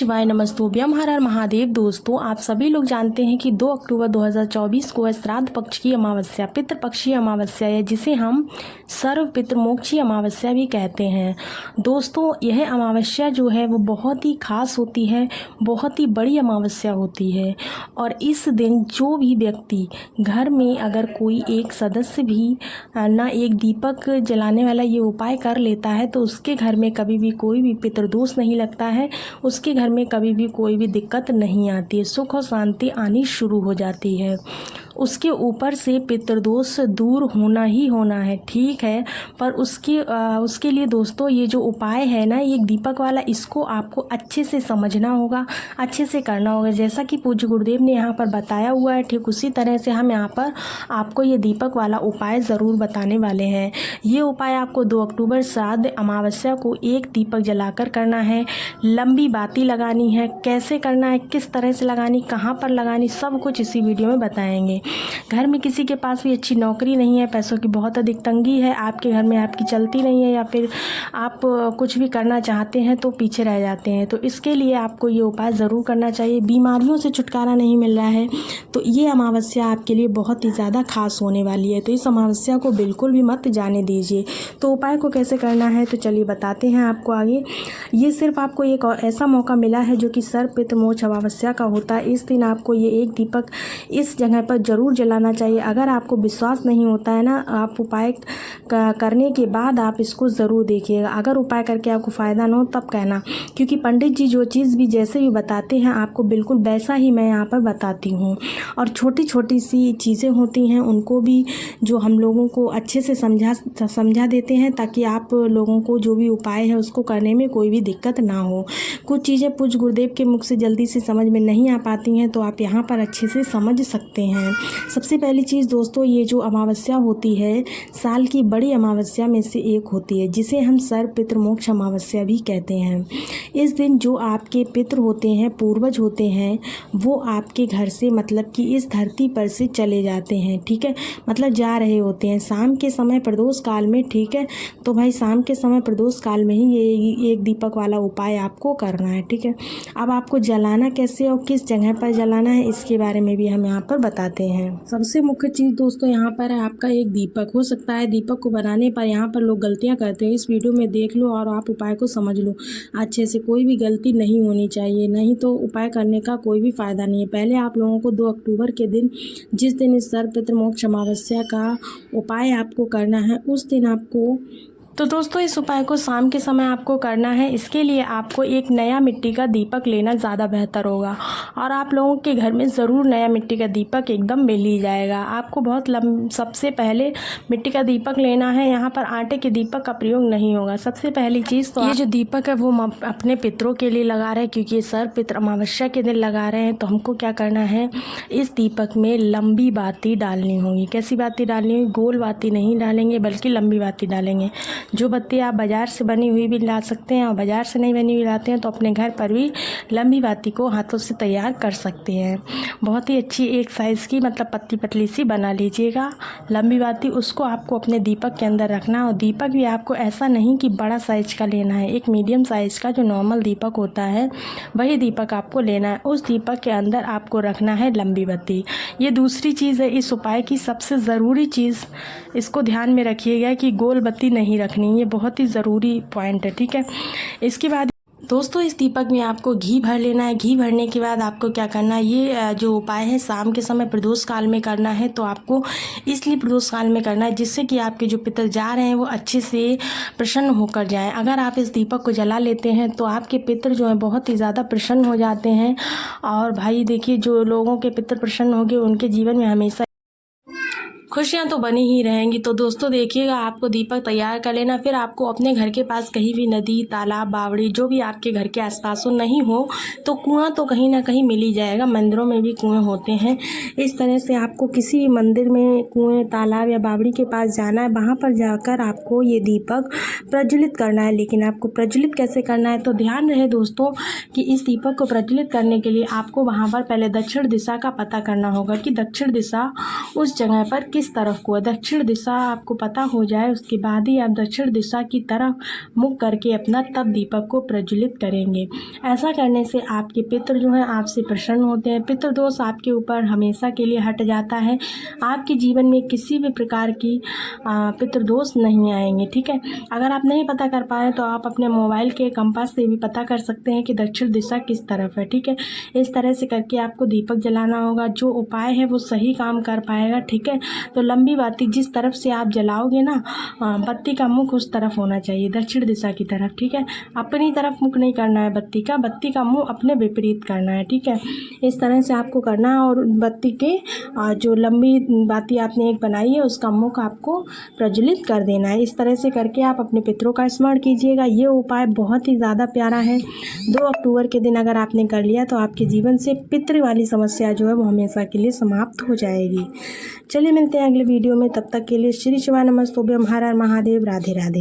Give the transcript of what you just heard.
शिवाय नमस्तुभ्यम हर हर महादेव। दोस्तों, आप सभी लोग जानते हैं कि 2 अक्टूबर 2024 को श्राद्ध पक्ष की अमावस्या पितृपक्षीय अमावस्या है, जिसे हम सर्व पितृमोक्षी अमावस्या भी कहते हैं। दोस्तों, यह अमावस्या जो है वो बहुत ही खास होती है, बहुत ही बड़ी अमावस्या होती है। और इस दिन जो भी व्यक्ति घर में अगर कोई एक सदस्य भी ना एक दीपक जलाने वाला ये उपाय कर लेता है तो उसके घर में कभी भी कोई भी पितृदोष नहीं लगता है, उसके घर में कभी भी कोई भी दिक्कत नहीं आती है, सुख और शांति आनी शुरू हो जाती है। उसके ऊपर से पितृदोष दूर होना ही होना है, ठीक है। पर उसके लिए दोस्तों ये जो उपाय है ना, ये दीपक वाला, इसको आपको अच्छे से समझना होगा, अच्छे से करना होगा। जैसा कि पूज्य गुरुदेव ने यहाँ पर बताया हुआ है, ठीक उसी तरह से हम यहाँ पर आपको ये दीपक वाला उपाय ज़रूर बताने वाले हैं। ये उपाय आपको 2 अक्टूबर श्राद्ध अमावस्या को एक दीपक जलाकर करना है। लंबी बाती लगानी है, कैसे करना है, किस तरह से लगानी, कहाँ पर लगानी, सब कुछ इसी वीडियो में बताएंगे। घर में किसी के पास भी अच्छी नौकरी नहीं है, पैसों की बहुत अधिक तंगी है, आपके घर में आपकी चलती नहीं है, या फिर आप कुछ भी करना चाहते हैं तो पीछे रह जाते हैं, तो इसके लिए आपको ये उपाय ज़रूर करना चाहिए। बीमारियों से छुटकारा नहीं मिल रहा है तो ये अमावस्या आपके लिए बहुत ही ज़्यादा खास होने वाली है, तो इस अमावस्या को बिल्कुल भी मत जाने दीजिए। तो उपाय को कैसे करना है तो चलिए बताते हैं आपको आगे। ये सिर्फ आपको एक ऐसा मौका मिला है जो कि सर्व पितृमोक्ष अमावस्या का होता है। इस दिन आपको ये एक दीपक इस जगह पर ज़रूर जलाना चाहिए। अगर आपको विश्वास नहीं होता है ना, आप उपाय करने के बाद आप इसको ज़रूर देखिएगा। अगर उपाय करके आपको फ़ायदा ना हो तब कहना, क्योंकि पंडित जी जो चीज़ भी जैसे भी बताते हैं आपको बिल्कुल वैसा ही मैं यहाँ पर बताती हूँ। और छोटी छोटी सी चीज़ें होती हैं उनको भी जो हम लोगों को अच्छे से समझा देते हैं, ताकि आप लोगों को जो भी उपाय है उसको करने में कोई भी दिक्कत ना हो। कुछ चीज़ें पूज्य गुरुदेव के मुख से जल्दी से समझ में नहीं आ पाती हैं, तो आप यहाँ पर अच्छे से समझ सकते हैं। सबसे पहली चीज़ दोस्तों, ये जो अमावस्या होती है साल की बड़ी अमावस्या में से एक होती है, जिसे हम सर्व पितृमोक्ष अमावस्या भी कहते हैं। इस दिन जो आपके पितृ होते हैं, पूर्वज होते हैं, वो आपके घर से मतलब कि इस धरती पर से चले जाते हैं, ठीक है, मतलब जा रहे होते हैं शाम के समय प्रदोष काल में, ठीक है। तो भाई शाम के समय प्रदोष काल में ही ये एक दीपक वाला उपाय आपको करना है, ठीक है। अब आपको जलाना कैसे और किस जगह पर जलाना है इसके बारे में भी हम यहाँ पर बताते हैं। सबसे मुख्य चीज़ दोस्तों यहाँ पर है आपका एक दीपक। हो सकता है दीपक को बनाने पर यहाँ पर लोग गलतियाँ करते हैं, इस वीडियो में देख लो और आप उपाय को समझ लो अच्छे से। कोई भी गलती नहीं होनी चाहिए, नहीं तो उपाय करने का कोई भी फ़ायदा नहीं है। पहले आप लोगों को 2 अक्टूबर के दिन, जिस दिन इस सर्व पितृमोक्ष अमावस्या का उपाय आपको करना है, उस दिन आपको तो दोस्तों इस उपाय को शाम के समय आपको करना है। इसके लिए आपको एक नया मिट्टी का दीपक लेना ज़्यादा बेहतर होगा, और आप लोगों के घर में ज़रूर नया मिट्टी का दीपक एकदम मिल ही जाएगा। आपको बहुत सबसे पहले मिट्टी का दीपक लेना है। यहाँ पर आटे के दीपक का प्रयोग नहीं होगा। सबसे पहली चीज़ तो ये जो दीपक है वो हम अपने पितरों के लिए लगा रहे हैं, क्योंकि ये सर्व पितृ अमावस्या के दिन लगा रहे हैं। तो हमको क्या करना है, इस दीपक में लंबी बाती डालनी होगी। कैसी बाती डालनी होगी, गोल बाती नहीं डालेंगे बल्कि लंबी बाती डालेंगे। जो बत्ती आप बाज़ार से बनी हुई भी ला सकते हैं, और बाज़ार से नहीं बनी हुई लाते हैं तो अपने घर पर भी लंबी बाती को हाथों से तैयार कर सकते हैं। बहुत ही अच्छी एक साइज़ की मतलब पतली पतली सी बना लीजिएगा लंबी बाती। उसको आपको अपने दीपक के अंदर रखना, और दीपक भी आपको ऐसा नहीं कि बड़ा साइज़ का लेना है, एक मीडियम साइज़ का जो नॉर्मल दीपक होता है वही दीपक आपको लेना है। उस दीपक के अंदर आपको रखना है लंबी बत्ती। ये दूसरी चीज़ है इस उपाय की सबसे ज़रूरी चीज़, इसको ध्यान में रखिएगा कि गोल बत्ती नहीं रखनी, ये बहुत ही ज़रूरी पॉइंट है, ठीक है। इसके बाद दोस्तों इस दीपक में आपको घी भर लेना है। घी भरने के बाद आपको क्या करना है, ये जो उपाय है शाम के समय प्रदोष काल में करना है। तो आपको इसलिए प्रदोष काल में करना है जिससे कि आपके जो पितर जा रहे हैं वो अच्छे से प्रसन्न होकर जाएं। अगर आप इस दीपक को जला लेते हैं तो आपके पितर जो हैं बहुत ही ज़्यादा प्रसन्न हो जाते हैं। और भाई देखिए, जो लोगों के पितर प्रसन्न होंगे उनके जीवन में हमेशा खुशियाँ तो बनी ही रहेंगी। तो दोस्तों देखिएगा, आपको दीपक तैयार कर लेना। फिर आपको अपने घर के पास कहीं भी नदी, तालाब, बावड़ी जो भी आपके घर के आसपास हो, नहीं हो तो कुआं तो कहीं ना कहीं मिल ही जाएगा। मंदिरों में भी कुएं होते हैं। इस तरह से आपको किसी भी मंदिर में कुएं, तालाब या बावड़ी के पास जाना है, वहाँ पर जाकर आपको ये दीपक प्रज्वलित करना है। लेकिन आपको प्रज्वलित कैसे करना है तो ध्यान रहे दोस्तों कि इस दीपक को प्रज्वलित करने के लिए आपको वहाँ पर पहले दक्षिण दिशा का पता करना होगा कि दक्षिण दिशा उस जगह पर किस तरफ को है, दक्षिण दिशा आपको पता हो जाए उसके बाद ही आप दक्षिण दिशा की तरफ मुख करके अपना तब दीपक को प्रज्वलित करेंगे। ऐसा करने से आपके पितृ जो हैं आपसे प्रसन्न होते हैं, पितृदोष आपके ऊपर हमेशा के लिए हट जाता है, आपके जीवन में किसी भी प्रकार की पितृदोष नहीं आएंगे। ठीक है, अगर आप नहीं पता कर पाए तो आप अपने मोबाइल के कंपास से भी पता कर सकते हैं कि दक्षिण दिशा किस तरफ है। ठीक है, इस तरह से करके आपको दीपक जलाना होगा। जो उपाय है वो सही काम कर पाएगा। ठीक है, तो लंबी बाती जिस तरफ से आप जलाओगे ना, बत्ती का मुख उस तरफ होना चाहिए, दक्षिण दिशा की तरफ। ठीक है, अपनी तरफ मुख नहीं करना है बत्ती का मुंह अपने विपरीत करना है। ठीक है, इस तरह से आपको करना है और बत्ती के जो लंबी बाती आपने एक बनाई है उसका मुख आपको प्रज्वलित कर देना है। इस तरह से करके आप अपने पितरों का स्मरण कीजिएगा। ये उपाय बहुत ही ज़्यादा प्यारा है। 2 अक्टूबर के दिन अगर आपने कर लिया तो आपके जीवन से पितृ वाली समस्या जो है वो हमेशा के लिए समाप्त हो जाएगी। चलिए मिलते हैं अगले वीडियो में, तब तक के लिए श्री शिवाय नमस्तुभ्यम, हर हर महादेव, राधे राधे।